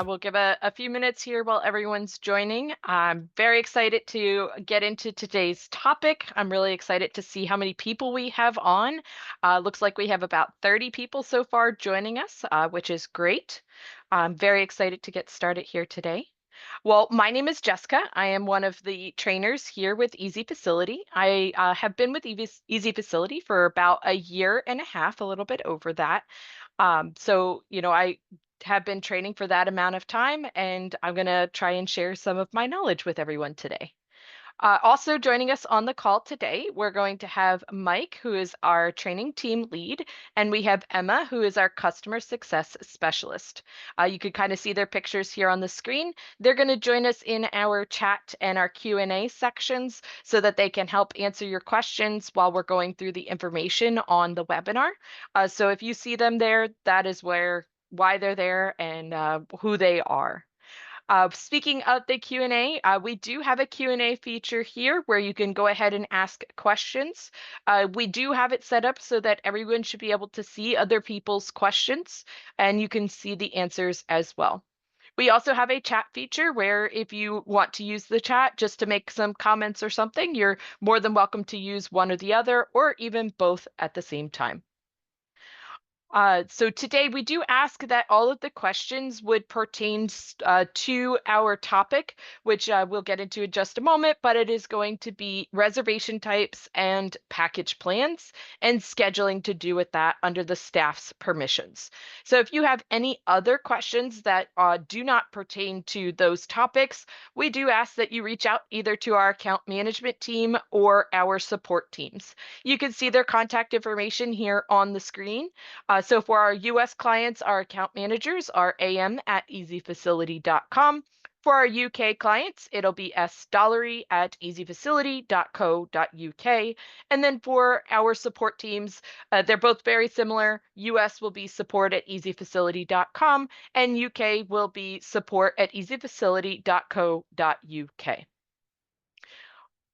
We'll give a few minutes here while everyone's joining. I'm very excited to get into today's topic. I'm really excited to see how many people we have on. Looks like we have about 30 people so far joining us, which is great. I'm very excited to get started here today. Well, my name is Jessica. I am one of the trainers here with EZFacility. I have been with EZFacility for about a year and a half, a little bit over that. I have been training for that amount of time, and I'm going to try and share some of my knowledge with everyone today. Also joining us on the call today, we're going to have Mike, who is our training team lead, and we have Emma, who is our customer success specialist. You can kind of see their pictures here on the screen. They're going to join us in our chat and our Q&A sections so that they can help answer your questions while we're going through the information on the webinar. So if you see them there, that is why they're there and who they are. Speaking of the Q&A, we do have a Q&A feature here where you can go ahead and ask questions. We do have it set up so that everyone should be able to see other people's questions, and you can see the answers as well. We also have a chat feature where if you want to use the chat just to make some comments or something, you're more than welcome to use one or the other, or even both at the same time. So today we do ask that all of the questions would pertain to our topic, which we'll get into in just a moment, but it is going to be reservation types and package plans and scheduling to do with that under the staff's permissions. So if you have any other questions that do not pertain to those topics, we do ask that you reach out either to our account management team or our support teams. You can see their contact information here on the screen. So for our US clients, our account managers are am@ezfacility.com. For our UK clients, it'll be sdollery@ezfacility.co.uk. And then for our support teams, they're both very similar. US will be support@ezfacility.com and UK will be support@ezfacility.co.uk.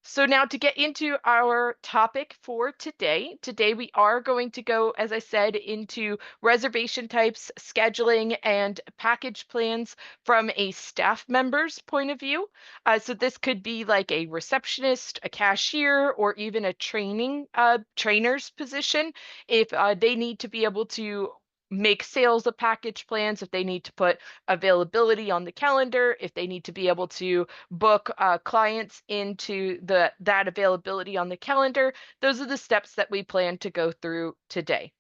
So now to get into our topic for today, we are going to go, as I said, into reservation types, scheduling, and package plans from a staff member's point of view. So this could be like a receptionist, a cashier, or even a trainer's position if they need to be able to make sales of package plans, if they need to put availability on the calendar, if they need to be able to book clients into that availability on the calendar. Those are the steps that we plan to go through today.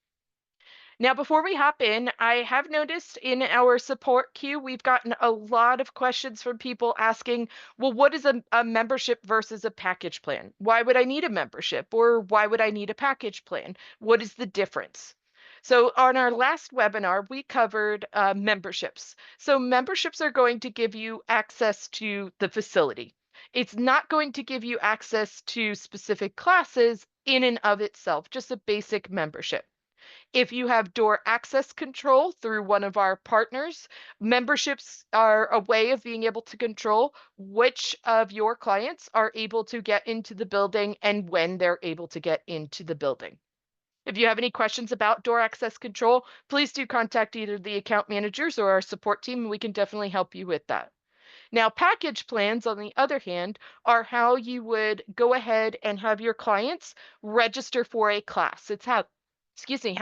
Now, before we hop in, I have noticed in our support queue, we've gotten a lot of questions from people asking, well, what is a membership versus a package plan? Why would I need a membership? Or why would I need a package plan? What is the difference? So on our last webinar, we covered memberships. So memberships are going to give you access to the facility. It's not going to give you access to specific classes in and of itself, just a basic membership. If you have door access control through one of our partners, memberships are a way of being able to control which of your clients are able to get into the building and when they're able to get into the building. If you have any questions about door access control, please do contact either the account managers or our support team, and we can definitely help you with that. Now, package plans, on the other hand, are how you would go ahead and have your clients register for a class. It's how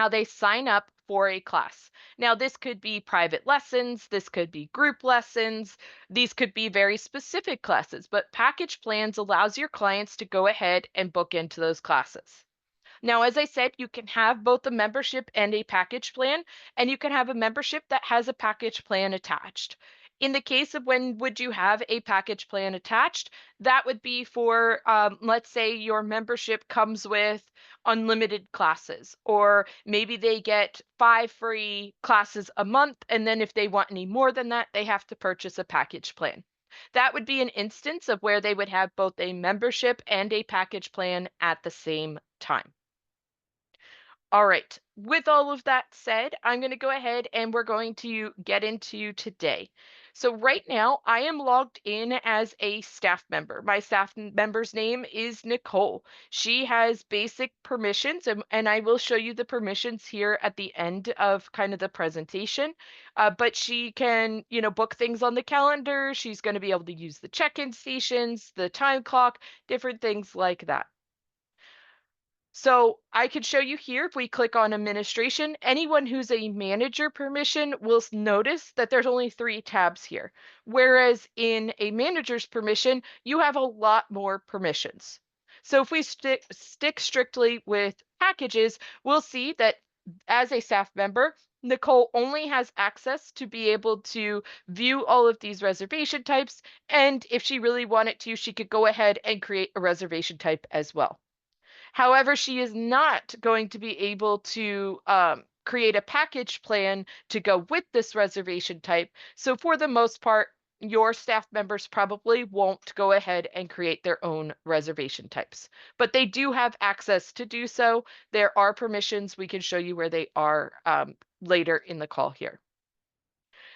they sign up for a class. Now, this could be private lessons, this could be group lessons, these could be very specific classes, but package plans allows your clients to go ahead and book into those classes. Now, as I said, you can have both a membership and a package plan, and you can have a membership that has a package plan attached. In the case of when would you have a package plan attached, that would be for, let's say your membership comes with unlimited classes, or maybe they get 5 free classes a month, and then if they want any more than that, they have to purchase a package plan. That would be an instance of where they would have both a membership and a package plan at the same time. All right, with all of that said, I'm going to go ahead and we're going to get into today. So right now, I am logged in as a staff member. My member's name is Nicole. She has basic permissions, and I will show you the permissions here at the end of kind of the presentation. But she can, book things on the calendar. She's going to be able to use the check-in stations, the time clock, different things like that. So I could show you here, if we click on administration, anyone who's a manager permission will notice that there's only 3 tabs here. Whereas in a manager's permission, you have a lot more permissions. So if we stick strictly with packages, we'll see that as a staff member, Nicole only has access to be able to view all of these reservation types. And if she really wanted to, she could go ahead and create a reservation type as well. However, she is not going to be able to create a package plan to go with this reservation type. So for the most part, your staff members probably won't go ahead and create their own reservation types, but they do have access to do so. There are permissions. We can show you where they are later in the call here.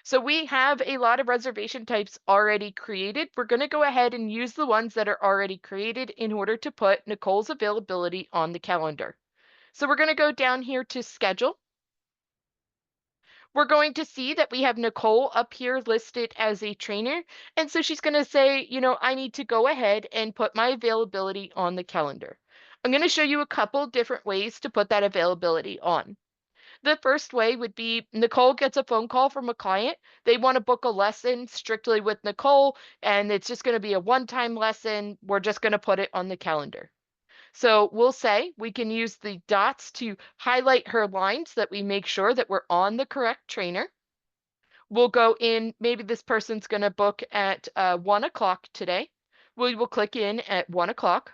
So we have a lot of reservation types already created. We're going to go ahead and use the ones that are already created in order to put Nicole's availability on the calendar. So we're going to go down here to schedule. We're going to see that we have Nicole up here listed as a trainer. And so she's going to say, I need to go ahead and put my availability on the calendar. I'm going to show you a couple different ways to put that availability on. The first way would be Nicole gets a phone call from a client. They want to book a lesson strictly with Nicole, and it's just going to be a one-time lesson. We're just going to put it on the calendar. So we'll say we can use the dots to highlight her lines that we make sure that we're on the correct trainer. We'll go in, maybe this person's going to book at 1 o'clock today. We will click in at 1 o'clock.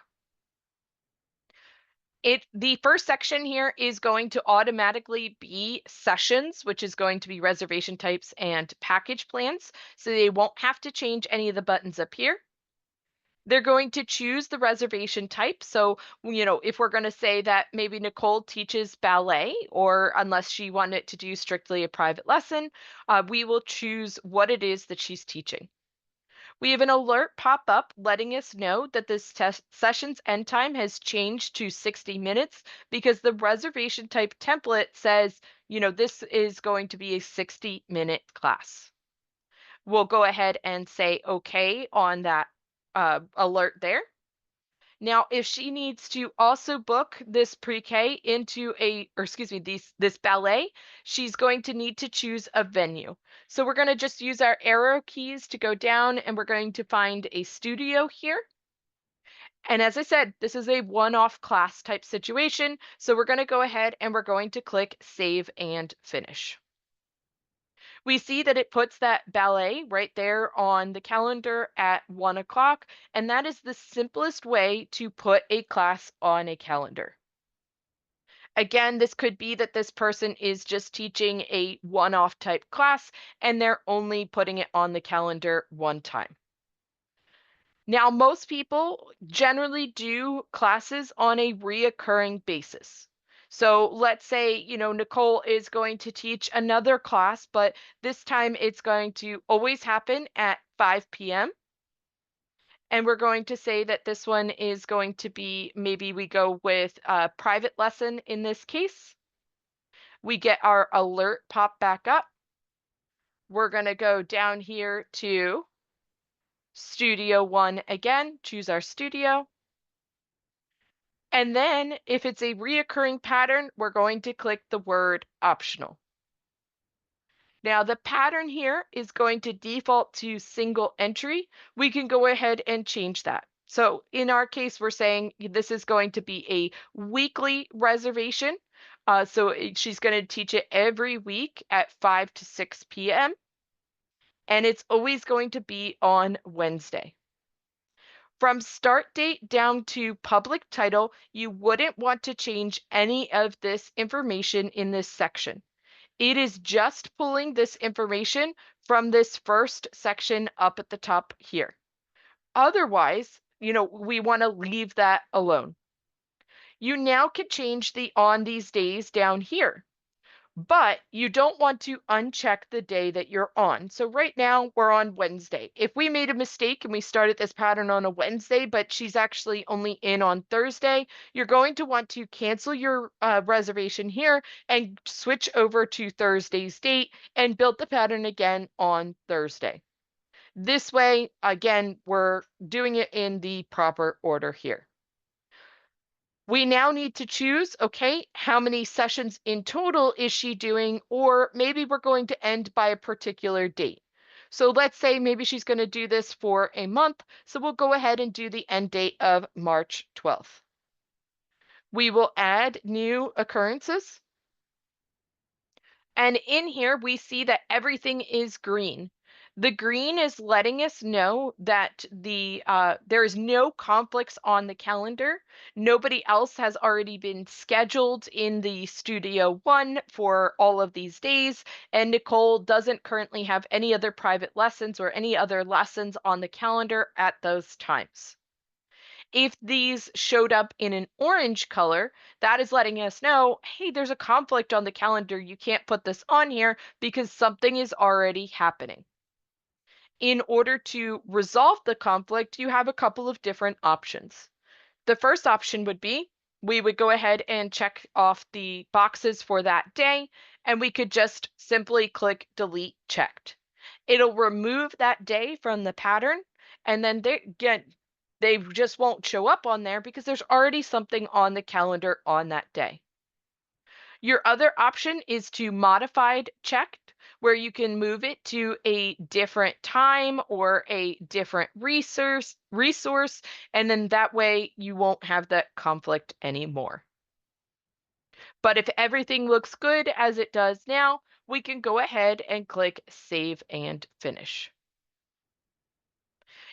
The first section here is going to automatically be sessions, which is going to be reservation types and package plans. So they won't have to change any of the buttons up here. They're going to choose the reservation type. So, if we're going to say that maybe Nicole teaches ballet, or unless she wanted to do strictly a private lesson, we will choose what it is that she's teaching. We have an alert pop up letting us know that this session's end time has changed to 60 minutes because the reservation type template says, this is going to be a 60-minute class. We'll go ahead and say okay on that alert there. Now, if she needs to also book this pre-K into this ballet, she's going to need to choose a venue. So we're going to just use our arrow keys to go down, and we're going to find a studio here. And as I said, this is a one-off class type situation. So we're going to go ahead and we're going to click Save and Finish. We see that it puts that ballet right there on the calendar at 1 o'clock, and that is the simplest way to put a class on a calendar. Again, this could be that this person is just teaching a one-off type class, and they're only putting it on the calendar one time. Now, most people generally do classes on a reoccurring basis. So let's say, Nicole is going to teach another class, but this time it's going to always happen at 5 p.m. And we're going to say that this one is going to be, maybe we go with a private lesson in this case. We get our alert pop back up. We're going to go down here to Studio 1 again, choose our studio. And then if it's a reoccurring pattern, we're going to click the word optional. Now the pattern here is going to default to single entry. We can go ahead and change that. So in our case, we're saying this is going to be a weekly reservation. She's going to teach it every week at 5 to 6 p.m. And it's always going to be on Wednesday. From start date down to public title, you wouldn't want to change any of this information in this section. It is just pulling this information from this first section up at the top here. Otherwise, we want to leave that alone. You now can change the on these days down here. But you don't want to uncheck the day that you're on. So right now we're on Wednesday. If we made a mistake and we started this pattern on a Wednesday, but she's actually only in on Thursday, you're going to want to cancel your reservation here and switch over to Thursday's date and build the pattern again on Thursday. This way, again, we're doing it in the proper order here. We now need to choose, okay, how many sessions in total is she doing? Or maybe we're going to end by a particular date. So let's say maybe she's going to do this for a month. So we'll go ahead and do the end date of March 12th. We will add new occurrences. And in here, we see that everything is green. The green is letting us know that there is no conflicts on the calendar. Nobody else has already been scheduled in the Studio One for all of these days, and Nicole doesn't currently have any other private lessons or any other lessons on the calendar at those times. If these showed up in an orange color, that is letting us know, hey, there's a conflict on the calendar. You can't put this on here because something is already happening. In order to resolve the conflict, you have a couple of different options. The first option would be we would go ahead and check off the boxes for that day, and we could just simply click delete checked. It'll remove that day from the pattern, and then they just won't show up on there because there's already something on the calendar on that day. Your other option is to modified checked, where you can move it to a different time or a different resource, and then that way you won't have that conflict anymore. But if everything looks good as it does now, we can go ahead and click Save and Finish.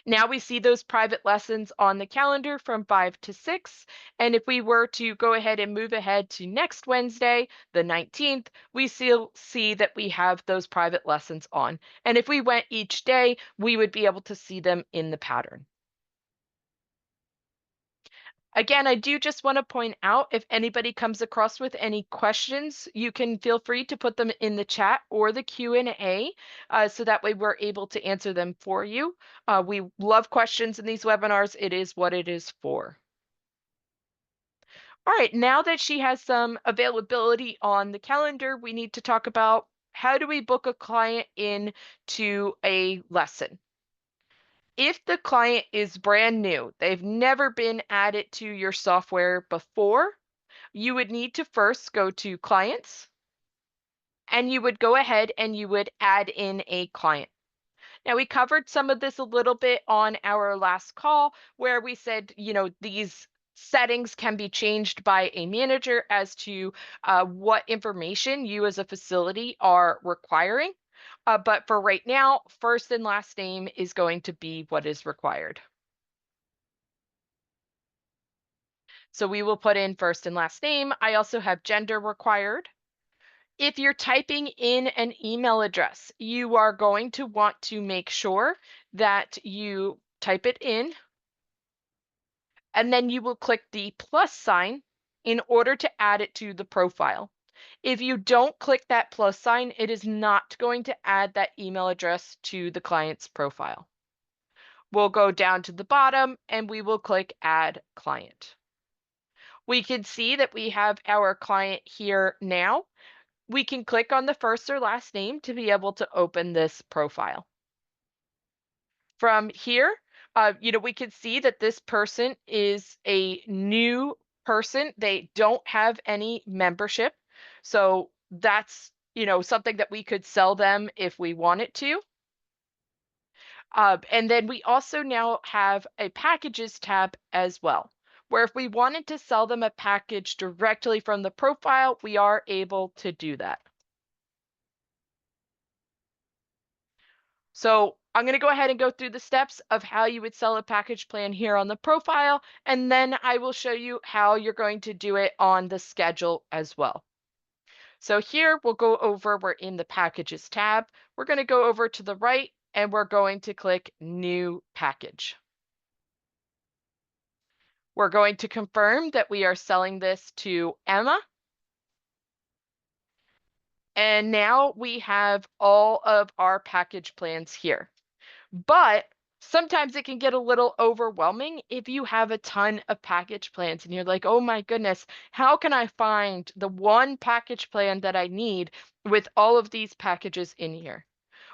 Now we see those private lessons on the calendar from 5 to 6. And if we were to go ahead and move ahead to next Wednesday, the 19th, we still see that we have those private lessons on. And if we went each day, we would be able to see them in the pattern. Again, I do just want to point out, if anybody comes across with any questions, you can feel free to put them in the chat or the Q&A, so that way we're able to answer them for you. We love questions in these webinars. It is what it is for. All right, now that she has some availability on the calendar, we need to talk about how do we book a client in to a lesson. If the client is brand new, they've never been added to your software before, you would need to first go to Clients, and you would go ahead and you would add in a client. Now, we covered some of this a little bit on our last call where we said, these settings can be changed by a manager as to what information you as a facility are requiring. But for right now, first and last name is going to be what is required. So we will put in first and last name. I also have gender required. If you're typing in an email address, you are going to want to make sure that you type it in, and then you will click the plus sign in order to add it to the profile. If you don't click that plus sign, it is not going to add that email address to the client's profile. We'll go down to the bottom and we will click Add Client. We can see that we have our client here now. We can click on the first or last name to be able to open this profile. From here, we can see that this person is a new person. They don't have any membership. So that's, something that we could sell them if we wanted to. And then we also now have a packages tab as well, where if we wanted to sell them a package directly from the profile, we are able to do that. So I'm going to go ahead and go through the steps of how you would sell a package plan here on the profile, and then I will show you how you're going to do it on the schedule as well. So here we'll go over, we're in the packages tab. We're going to go over to the right and we're going to click new package. We're going to confirm that we are selling this to Emma. And now we have all of our package plans here. But sometimes it can get a little overwhelming if you have a ton of package plans and you're like, oh my goodness, how can I find the one package plan that I need with all of these packages in here?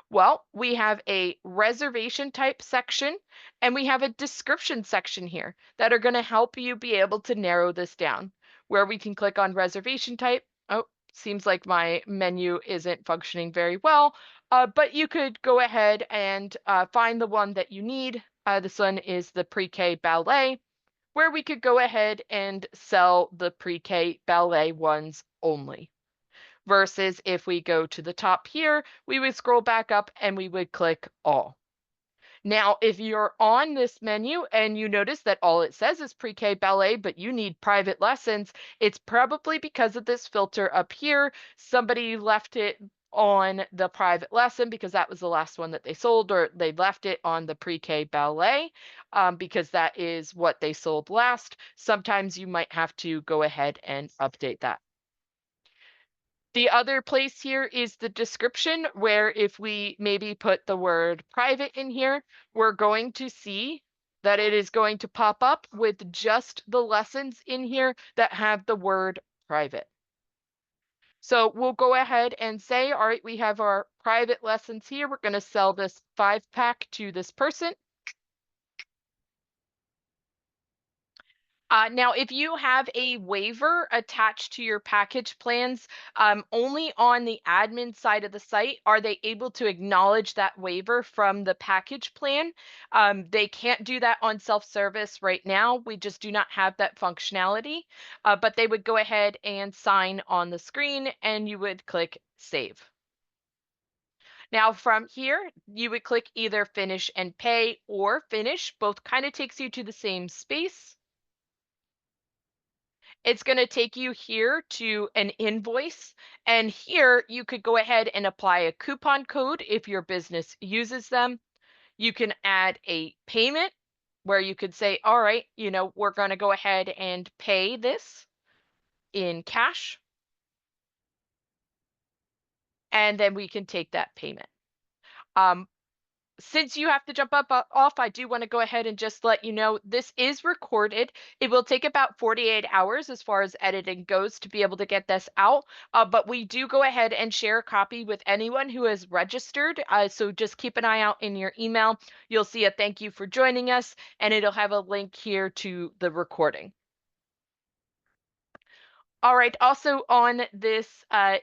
Well, we have a reservation type section and we have a description section here that are going to help you be able to narrow this down. Where we can click on reservation type. Oh, seems like my menu isn't functioning very well, but you could go ahead and find the one that you need. This one is the pre-K ballet, where we could go ahead and sell the pre-K ballet ones only. Versus if we go to the top here, we would scroll back up and we would click all. Now, if you're on this menu and you notice that all it says is pre-K ballet, but you need private lessons, it's probably because of this filter up here. Somebody left it on the private lesson because that was the last one that they sold, or they left it on the pre-K ballet because that is what they sold last. Sometimes you might have to go ahead and update that. The other place here is the description, where if we maybe put the word private in here, we're going to see that it is going to pop up with just the lessons in here that have the word private. So we'll go ahead and say, all right, we have our private lessons here. We're going to sell this 5-pack to this person. Now, if you have a waiver attached to your package plans, only on the admin side of the site are they able to acknowledge that waiver from the package plan. They can't do that on self-service right now. We just do not have that functionality, but they would go ahead and sign on the screen and you would click Save. Now from here, you would click either Finish and Pay or Finish. Both kind of takes you to the same space. It's going to take you here to an invoice, and here you could go ahead and apply a coupon code if your business uses them. You can add a payment where you could say, all right, we're going to go ahead and pay this in cash, and then we can take that payment. Since you have to jump off, I do want to go ahead and just let you know this is recorded. It will take about 48 hours as far as editing goes to be able to get this out. But we do go ahead and share a copy with anyone who has registered. So just keep an eye out in your email. You'll see a thank you for joining us, and it'll have a link here to the recording. All right, also on this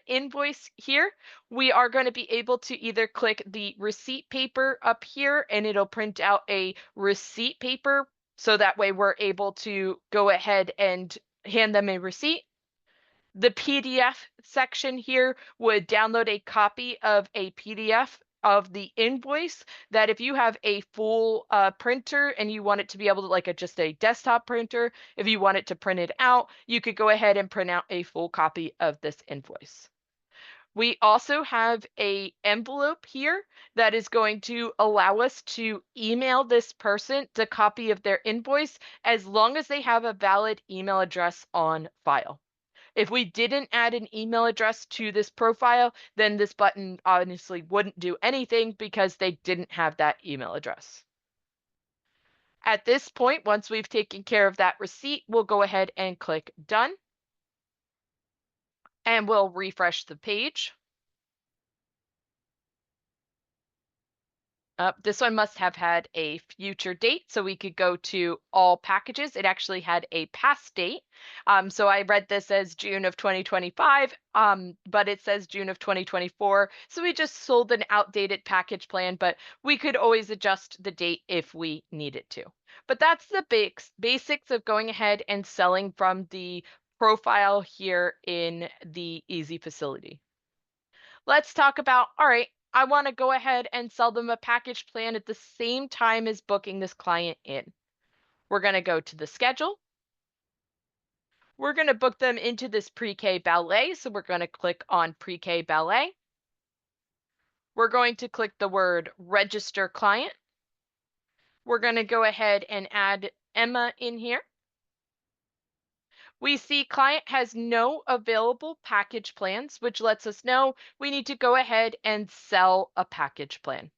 invoice here, we are going to be able to either click the receipt paper up here and it'll print out a receipt paper. So that way we're able to go ahead and hand them a receipt. The PDF section here would download a copy of a PDF of the invoice, that if you have a full printer and you want it to be able to, like just a desktop printer, if you want it to print it out, you could go ahead and print out a full copy of this invoice. We also have a envelope here that is going to allow us to email this person the copy of their invoice as long as they have a valid email address on file. If we didn't add an email address to this profile, then this button honestly wouldn't do anything because they didn't have that email address. At this point, once we've taken care of that receipt, we'll go ahead and click Done. And we'll refresh the page. This one must have had a future date, so we could go to all packages. It actually had a past date. So I read this as June of 2025, but it says June of 2024. So we just sold an outdated package plan, but we could always adjust the date if we needed to. But that's the basics of going ahead and selling from the profile here in the EZFacility. Let's talk about, all right, I want to go ahead and sell them a package plan at the same time as booking this client in. We're going to go to the schedule. We're going to book them into this pre-K ballet. So we're going to click on pre-K ballet. We're going to click the word register client. We're going to go ahead and add Emma in here. We see client has no available package plans, which lets us know we need to go ahead and sell a package plan.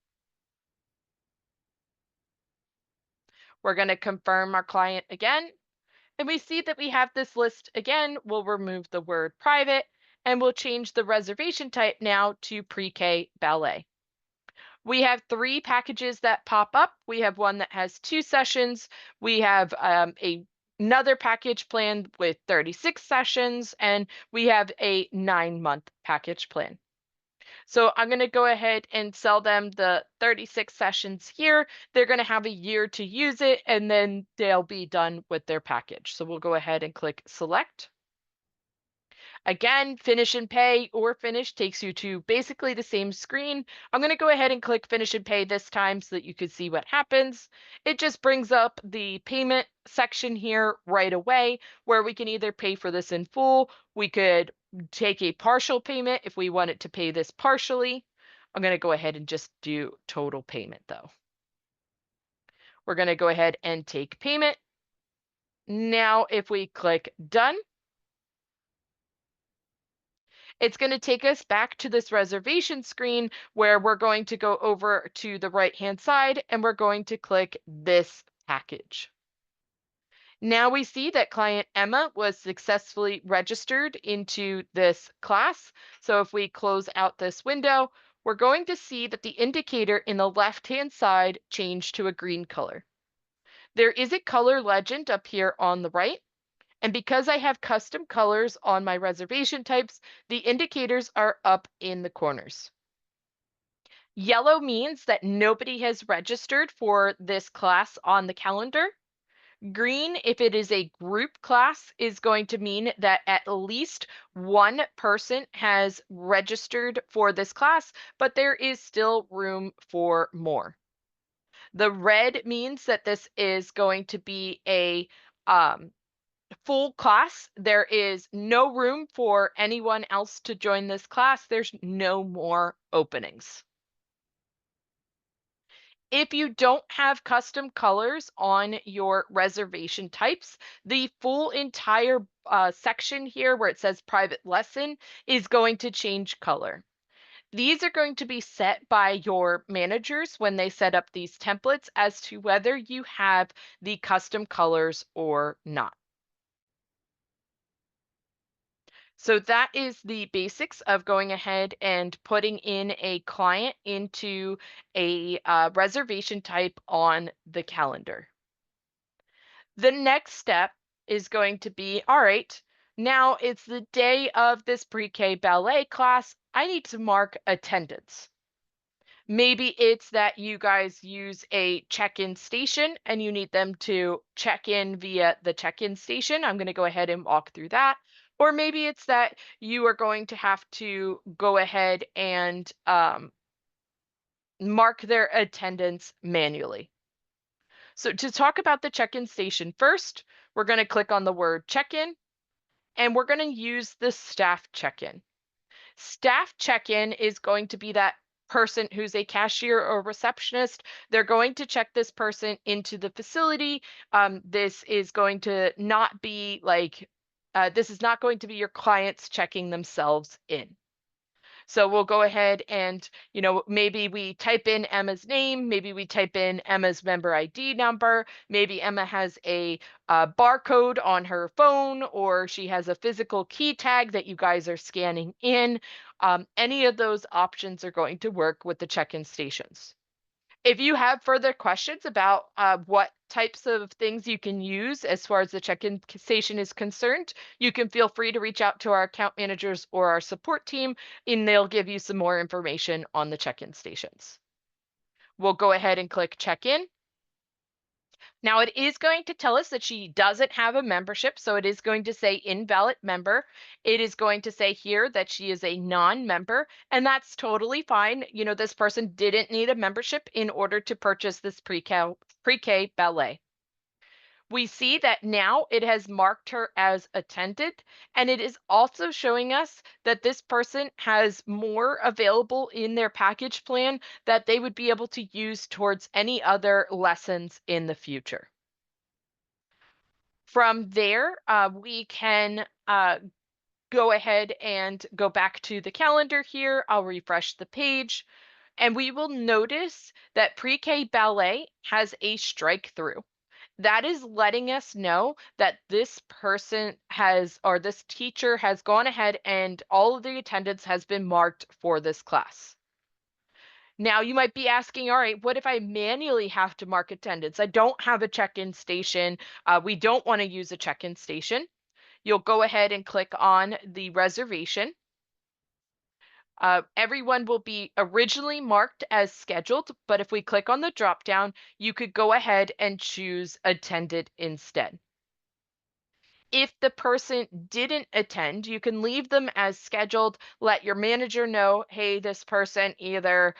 We're going to confirm our client again, and we see that we have this list again. We'll remove the word private and we'll change the reservation type now to pre-K ballet. We have three packages that pop up. We have one that has 2 sessions. We have another package plan with 36 sessions, and we have a 9-month package plan. So I'm going to go ahead and sell them the 36 sessions here. They're going to have a year to use it, and then they'll be done with their package. So we'll go ahead and click select. Again, finish and pay or finish takes you to basically the same screen. I'm going to go ahead and click finish and pay this time so that you can see what happens. It just brings up the payment section here right away where we can either pay for this in full. We could take a partial payment if we wanted to pay this partially. I'm going to go ahead and just do total payment though. We're going to go ahead and take payment. Now, if we click done, it's going to take us back to this reservation screen where we're going to go over to the right-hand side and we're going to click this package. Now we see that client Emma was successfully registered into this class. So if we close out this window, we're going to see that the indicator in the left-hand side changed to a green color. There is a color legend up here on the right. And because I have custom colors on my reservation types, the indicators are up in the corners. Yellow means that nobody has registered for this class on the calendar. Green, if it is a group class, is going to mean that at least one person has registered for this class, but there is still room for more. The red means that this is going to be a full class. There is no room for anyone else to join this class. There's no more openings. If you don't have custom colors on your reservation types, the full entire section here where it says private lesson is going to change color. These are going to be set by your managers when they set up these templates as to whether you have the custom colors or not. So that is the basics of going ahead and putting in a client into a reservation type on the calendar. The next step is going to be, all right, now it's the day of this pre-K ballet class. I need to mark attendance. Maybe it's that you guys use a check-in station and you need them to check in via the check-in station. I'm going to go ahead and walk through that. Or maybe it's that you are going to have to go ahead and mark their attendance manually. So to talk about the check-in station first, we're going to click on the word check-in and we're going to use the staff check-in. Staff check-in is going to be that person who's a cashier or receptionist. They're going to check this person into the facility. This is going to not be like, this is not going to be your clients checking themselves in. So we'll go ahead and, maybe we type in Emma's name, maybe we type in Emma's member ID number, maybe Emma has a barcode on her phone, or she has a physical key tag that you guys are scanning in. Any of those options are going to work with the check-in stations. If you have further questions about what types of things you can use as far as the check-in station is concerned, you can feel free to reach out to our account managers or our support team, and they'll give you some more information on the check-in stations. We'll go ahead and click check-in. Now it is going to tell us that she doesn't have a membership, so it is going to say invalid member. It is going to say here that she is a non-member, and that's totally fine. This person didn't need a membership in order to purchase this pre-K ballet. We see that now it has marked her as attended, and it is also showing us that this person has more available in their package plan that they would be able to use towards any other lessons in the future. From there, we can go ahead and go back to the calendar here. I'll refresh the page, and we will notice that pre-K ballet has a strike through. That is letting us know that this person has, or this teacher has gone ahead and all of the attendance has been marked for this class. Now, you might be asking, all right, what if I manually have to mark attendance? I don't have a check-in station. We don't want to use a check-in station. You'll go ahead and click on the reservation. Everyone will be originally marked as scheduled, but if we click on the drop down, you could go ahead and choose attended instead. If the person didn't attend, you can leave them as scheduled, let your manager know, hey, this person either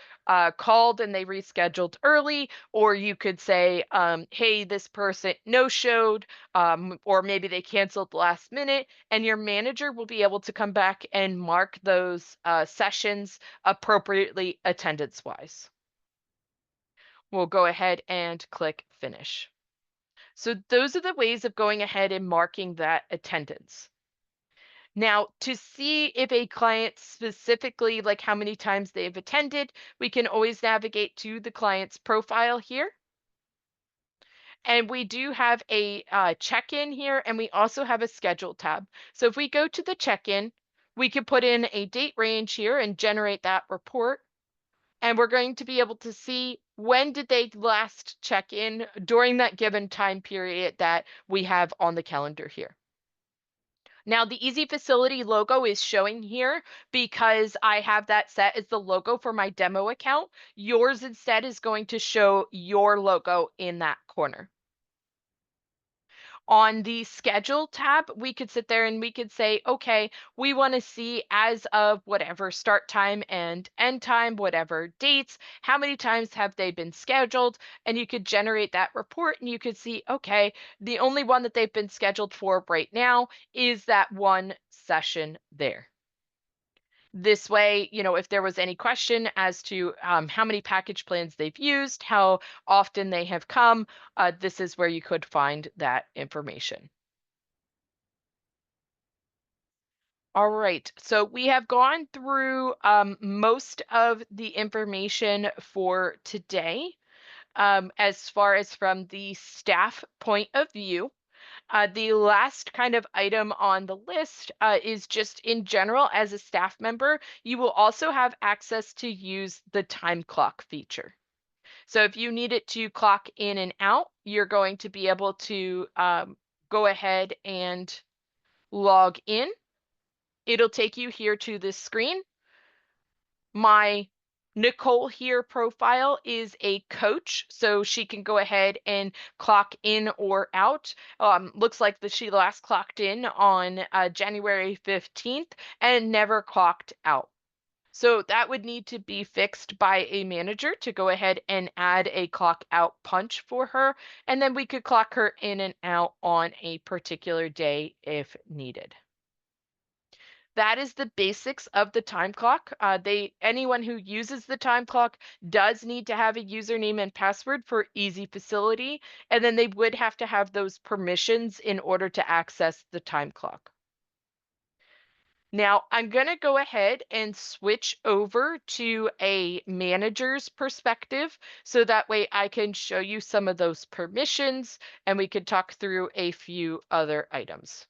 called and they rescheduled early, or you could say, hey, this person no-showed, or maybe they canceled last minute, and your manager will be able to come back and mark those sessions appropriately attendance-wise. We'll go ahead and click finish. So those are the ways of going ahead and marking that attendance. Now, to see if a client specifically, like how many times they've attended, we can always navigate to the client's profile here. And we do have a check-in here, and we also have a schedule tab. So if we go to the check-in, we can put in a date range here and generate that report. And we're going to be able to see when did they last check in during that given time period that we have on the calendar here. Now, the EZFacility logo is showing here because I have that set as the logo for my demo account. Yours instead is going to show your logo in that corner. On the schedule tab, we could sit there and we could say, okay, we want to see as of whatever start time and end time, whatever dates, how many times have they been scheduled? And you could generate that report and you could see, okay, the only one that they've been scheduled for right now is that one session there. This way, if there was any question as to how many package plans they've used, how often they have come, this is where you could find that information. All right, so we have gone through most of the information for today as far as from the staff point of view. The last kind of item on the list is just in general, as a staff member, you will also have access to use the time clock feature. So if you need it to clock in and out, you're going to be able to go ahead and log in. It'll take you here to this screen. My Nicole here profile is a coach, so she can go ahead and clock in or out. Looks like that she last clocked in on January 15th and never clocked out. So that would need to be fixed by a manager to go ahead and add a clock out punch for her, and then we could clock her in and out on a particular day if needed. That is the basics of the time clock. Anyone who uses the time clock does need to have a username and password for EZFacility, and then they would have to have those permissions in order to access the time clock. Now, I'm going to go ahead and switch over to a manager's perspective so that way I can show you some of those permissions and we could talk through a few other items.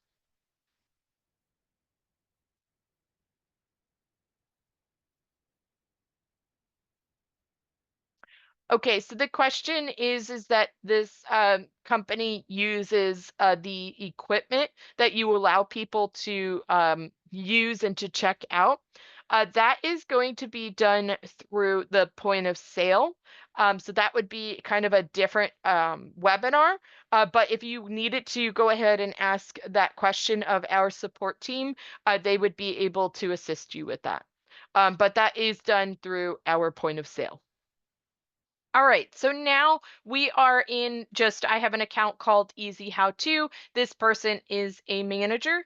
Okay, so the question is that this company uses the equipment that you allow people to use and to check out. That is going to be done through the point of sale. So that would be kind of a different webinar. But if you needed to go ahead and ask that question of our support team, they would be able to assist you with that. But that is done through our point of sale. All right, so now we are in I have an account called Easy How To. This person is a manager.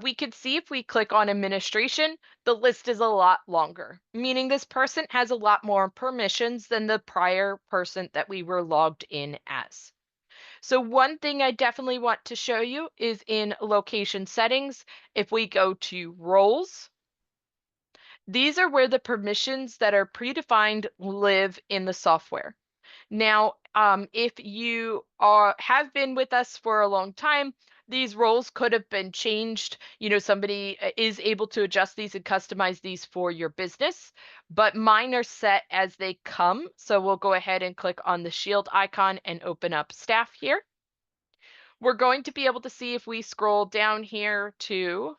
We could see if we click on administration, the list is a lot longer, meaning this person has a lot more permissions than the prior person that we were logged in as. So one thing I definitely want to show you is in location settings. If we go to roles, these are where the permissions that are predefined live in the software. Now, if you have been with us for a long time, these roles could have been changed. Somebody is able to adjust these and customize these for your business, but mine are set as they come. So we'll go ahead and click on the shield icon and open up staff here. We're going to be able to see if we scroll down here to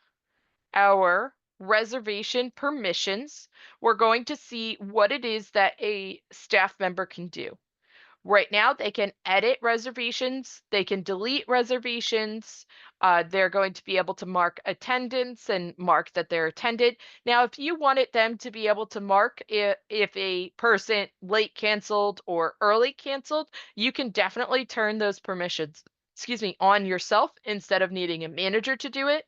our reservation permissions, we're going to see what it is that a staff member can do. Right now, they can edit reservations, they can delete reservations, they're going to be able to mark attendance and mark that they're attended. Now, if you wanted them to be able to mark if a person late canceled or early canceled, you can definitely turn those permissions, on yourself instead of needing a manager to do it.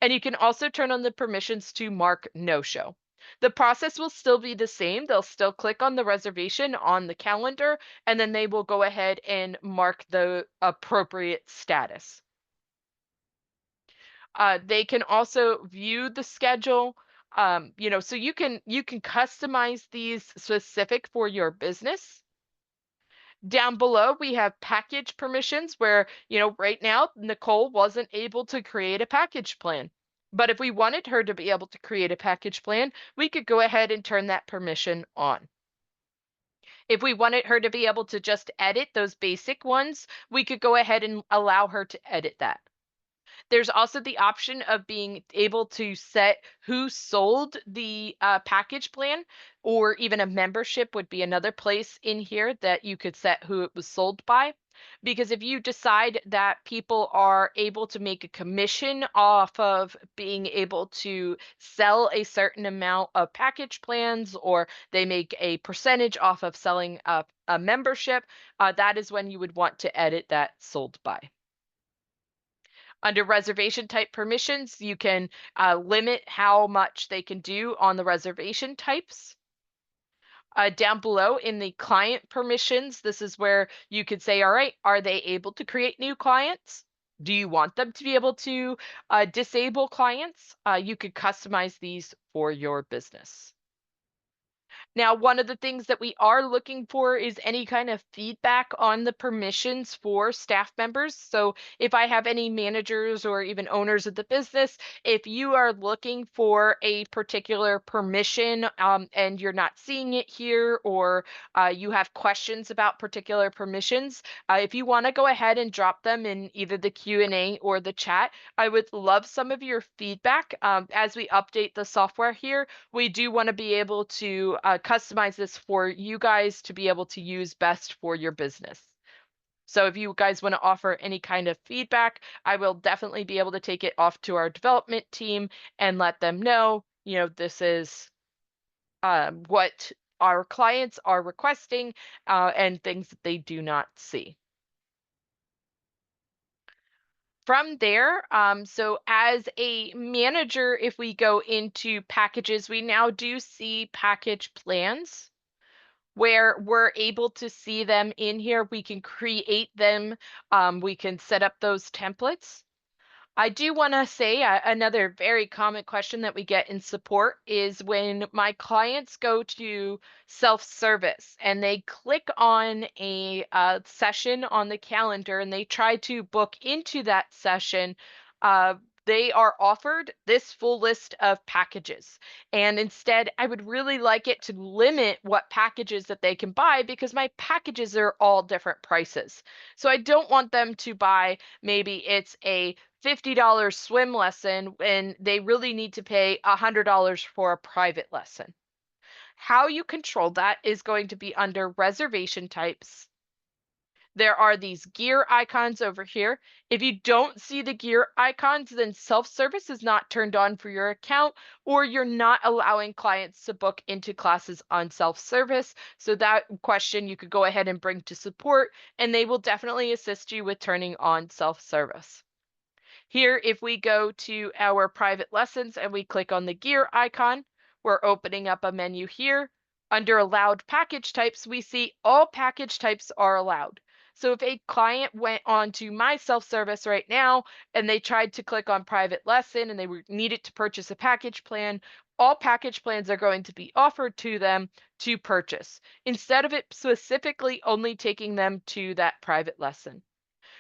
And you can also turn on the permissions to mark no-show. The process will still be the same. They'll still click on the reservation on the calendar, and then they will go ahead and mark the appropriate status. They can also view the schedule. So you can customize these specific for your business. Down below, we have package permissions where, right now, Nicole wasn't able to create a package plan. But if we wanted her to be able to create a package plan, we could go ahead and turn that permission on. If we wanted her to be able to just edit those basic ones, we could go ahead and allow her to edit that. There's also the option of being able to set who sold the package plan, or even a membership would be another place in here that you could set who it was sold by. Because if you decide that people are able to make a commission off of being able to sell a certain amount of package plans, or they make a percentage off of selling a membership, that is when you would want to edit that sold by. Under reservation type permissions, you can limit how much they can do on the reservation types. Down below in the client permissions, this is where you could say, all right, are they able to create new clients? Do you want them to be able to disable clients? You could customize these for your business. Now, one of the things that we are looking for is any kind of feedback on the permissions for staff members. So if I have any managers or even owners of the business, if you are looking for a particular permission and you're not seeing it here, or you have questions about particular permissions, if you want to go ahead and drop them in either the Q&A or the chat, I would love some of your feedback. As we update the software here, we do want to be able to customize this for you guys to be able to use best for your business. So if you guys want to offer any kind of feedback, I will definitely be able to take it off to our development team and let them know, this is what our clients are requesting and things that they do not see. From there, so as a manager, if we go into packages, we now do see package plans where we're able to see them in here. We can create them. We can set up those templates. I do want to say another very common question that we get in support is when my clients go to self-service and they click on a session on the calendar and they try to book into that session, uh, they are offered this full list of packages. And instead, I would really like it to limit what packages that they can buy, because my packages are all different prices. So I don't want them to buy, maybe it's a $50 swim lesson when they really need to pay $100 for a private lesson. How you control that is going to be under reservation types. There are these gear icons over here. If you don't see the gear icons, then self-service is not turned on for your account, or you're not allowing clients to book into classes on self-service. So that question you could go ahead and bring to support, and they will definitely assist you with turning on self-service. Here, if we go to our private lessons and we click on the gear icon, we're opening up a menu here. Under allowed package types, we see all package types are allowed. So if a client went on to my self-service right now and they tried to click on private lesson and they needed to purchase a package plan, all package plans are going to be offered to them to purchase instead of it specifically only taking them to that private lesson.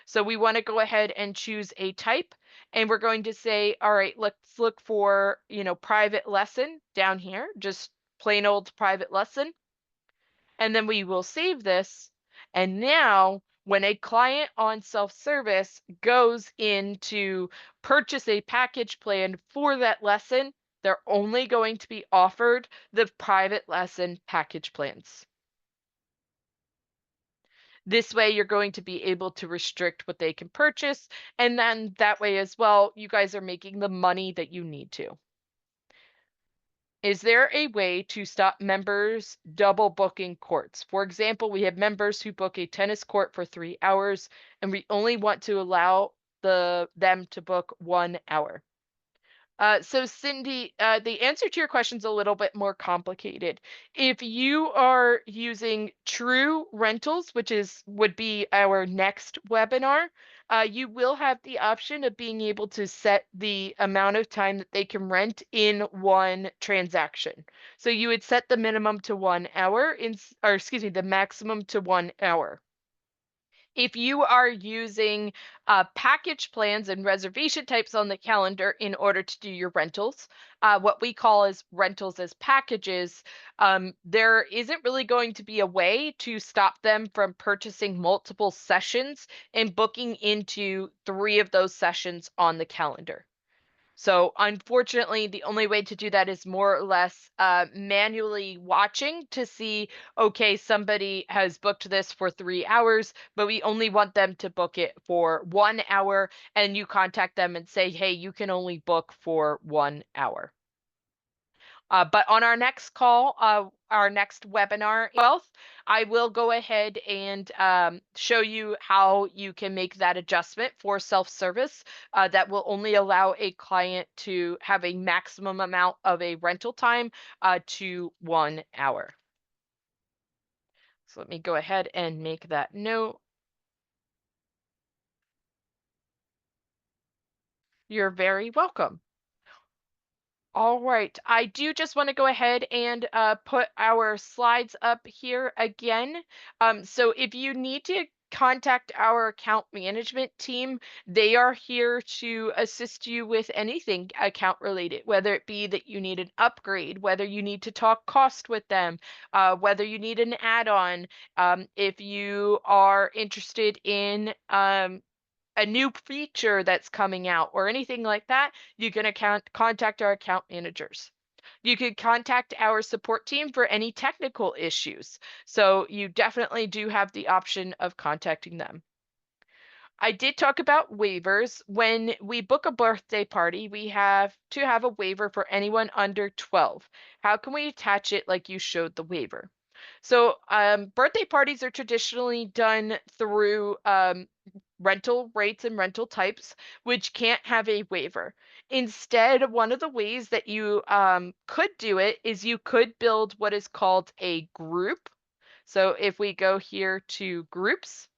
So we want to go ahead and choose a type, and we're going to say, all right, let's look for, private lesson down here, just plain old private lesson. And then we will save this. And now when a client on self-service goes in to purchase a package plan for that lesson, they're only going to be offered the private lesson package plans. This way, you're going to be able to restrict what they can purchase. And then that way as well, you guys are making the money that you need to. Is there a way to stop members double booking courts? For example, we have members who book a tennis court for 3 hours, and we only want to allow them to book 1 hour. So Cindy, the answer to your question is a little bit more complicated. If you are using True Rentals, which would be our next webinar, you will have the option of being able to set the amount of time that they can rent in one transaction. So you would set the minimum to 1 hour or excuse me, the maximum to 1 hour. If you are using package plans and reservation types on the calendar in order to do your rentals, what we call as rentals as packages, there isn't really going to be a way to stop them from purchasing multiple sessions and booking into 3 of those sessions on the calendar. So unfortunately, the only way to do that is more or less manually watching to see, okay, somebody has booked this for 3 hours, but we only want them to book it for 1 hour. And you contact them and say, hey, you can only book for 1 hour. But on our next call, our next webinar, 12th, I will go ahead and show you how you can make that adjustment for self-service that will only allow a client to have a maximum amount of a rental time to 1 hour. So let me go ahead and make that note. You're very welcome. All right, I do just want to go ahead and put our slides up here again. So if you need to contact our account management team, they are here to assist you with anything account related, whether it be that you need an upgrade, whether you need to talk cost with them, whether you need an add-on, if you are interested in a new feature that's coming out or anything like that, you can contact our account managers. You can contact our support team for any technical issues. So you definitely do have the option of contacting them. I did talk about waivers. When we book a birthday party, we have to have a waiver for anyone under 12. How can we attach it like you showed the waiver? So birthday parties are traditionally done through rental rates and rental types, which can't have a waiver. Instead, one of the ways that you could do it is you could build what is called a group. So if we go here to groups,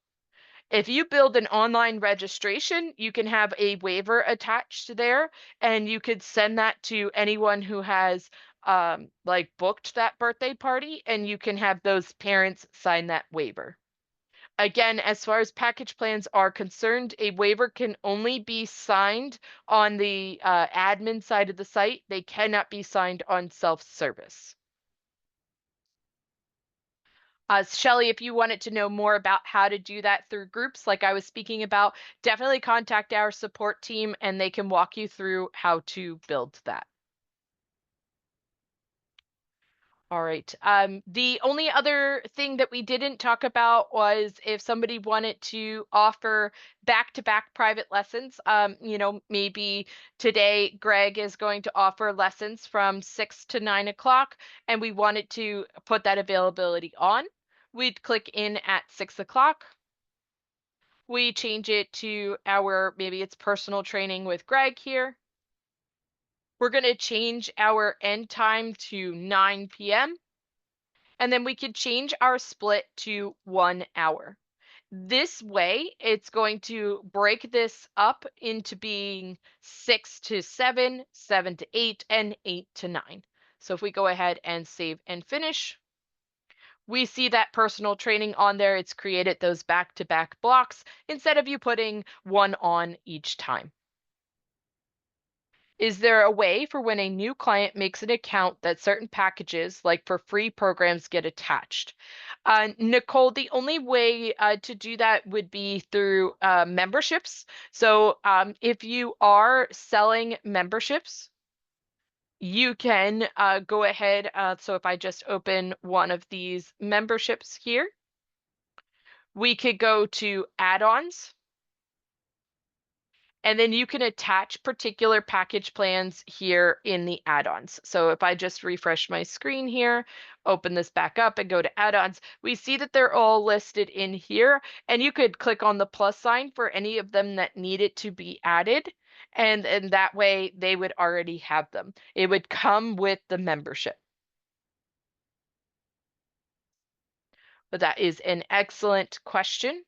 if you build an online registration, you can have a waiver attached there, and you could send that to anyone who has like booked that birthday party, and you can have those parents sign that waiver. Again, as far as package plans are concerned, a waiver can only be signed on the admin side of the site. They cannot be signed on self-service. Shelly, if you wanted to know more about how to do that through groups like I was speaking about, definitely contact our support team and they can walk you through how to build that. All right. The only other thing that we didn't talk about was if somebody wanted to offer back-to-back private lessons. Maybe today Greg is going to offer lessons from 6 to 9 o'clock, and we wanted to put that availability on. We'd click in at 6 o'clock. We change it to maybe it's personal training with Greg here. We're going to change our end time to 9 p.m. And then we could change our split to 1 hour. This way, it's going to break this up into being 6 to 7, 7 to 8, and 8 to 9. So if we go ahead and save and finish, we see that personal training on there. It's created those back-to-back blocks instead of you putting one on each time. Is there a way for when a new client makes an account that certain packages, like for free programs, get attached? Nicole, the only way to do that would be through memberships. So if you are selling memberships, you can go ahead. So if I just open one of these memberships here, we could go to add-ons. And then you can attach particular package plans here in the add-ons. So if I just refresh my screen here, open this back up and go to add-ons, we see that they're all listed in here. And you could click on the plus sign for any of them that needed to be added. And that way they would already have them. It would come with the membership. But that is an excellent question.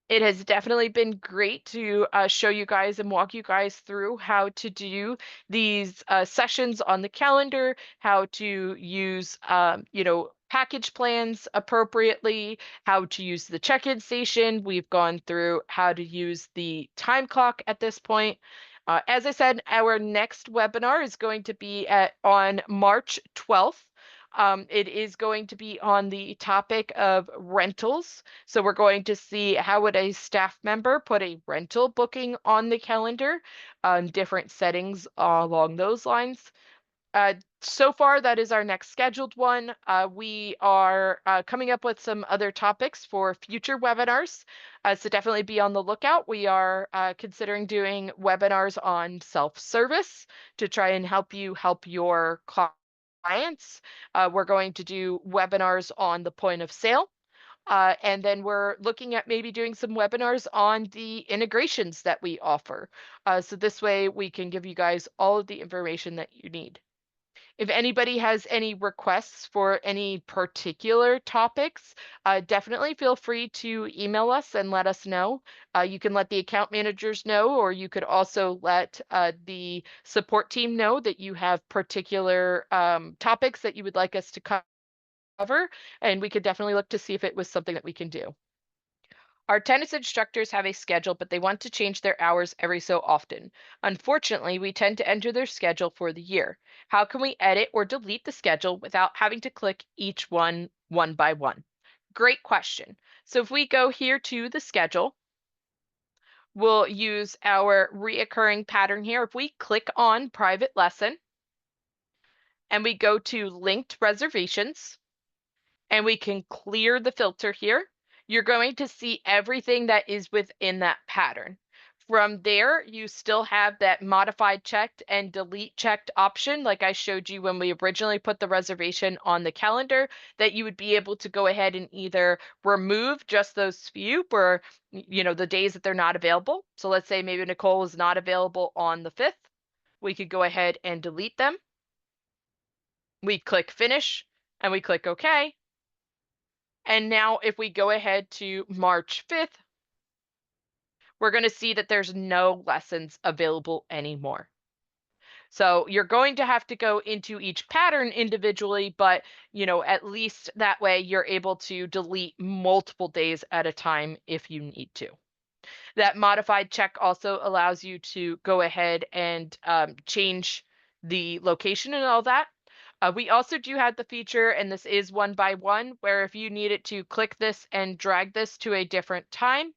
It has definitely been great to show you guys and walk you guys through how to do these sessions on the calendar, how to use, package plans appropriately, how to use the check-in station. We've gone through how to use the time clock at this point. As I said, our next webinar is going to be on March 12th. It is going to be on the topic of rentals. So we're going to see how would a staff member put a rental booking on the calendar, different settings along those lines. So far, that is our next scheduled one. We are coming up with some other topics for future webinars, so definitely be on the lookout. We are considering doing webinars on self-service to try and help you help your clients. We're going to do webinars on the point of sale. And then we're looking at maybe doing some webinars on the integrations that we offer. So this way we can give you guys all of the information that you need. If anybody has any requests for any particular topics, definitely feel free to email us and let us know. You can let the account managers know, or you could also let the support team know that you have particular topics that you would like us to cover, and we could definitely look to see if it was something that we can do. Our tennis instructors have a schedule, but they want to change their hours every so often. Unfortunately, we tend to enter their schedule for the year. How can we edit or delete the schedule without having to click each one by one? Great question. So if we go here to the schedule, we'll use our reoccurring pattern here. If we click on private lesson and we go to linked reservations, and we can clear the filter here, you're going to see everything that is within that pattern. From there, you still have that modified checked and delete checked option, like I showed you when we originally put the reservation on the calendar, that you would be able to go ahead and either remove just those few for, the days that they're not available. So let's say maybe Nicole is not available on the 5th. We could go ahead and delete them. We click finish and we click OK. And now if we go ahead to March 5th, we're going to see that there's no lessons available anymore. So you're going to have to go into each pattern individually, but at least that way you're able to delete multiple days at a time if you need to. That modified check also allows you to go ahead and change the location and all that. We also do have the feature, and this is one by one, where if you needed to click this and drag this to a different time,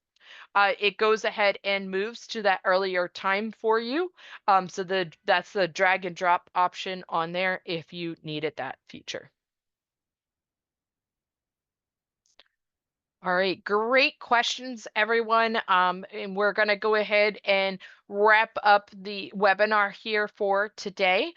it goes ahead and moves to that earlier time for you. So that's the drag and drop option on there if you needed that feature. All right, great questions, everyone. And we're going to go ahead and wrap up the webinar here for today.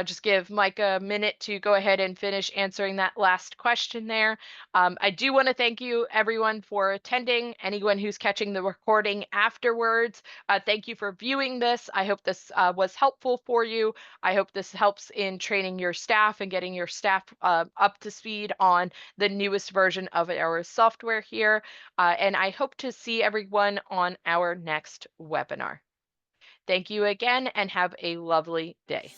Just give Mike a minute to go ahead and finish answering that last question there. I do want to thank you, everyone, for attending. Anyone who's catching the recording afterwards, thank you for viewing this. I hope this was helpful for you. I hope this helps in training your staff and getting your staff up to speed on the newest version of our software here. And I hope to see everyone on our next webinar. Thank you again and have a lovely day.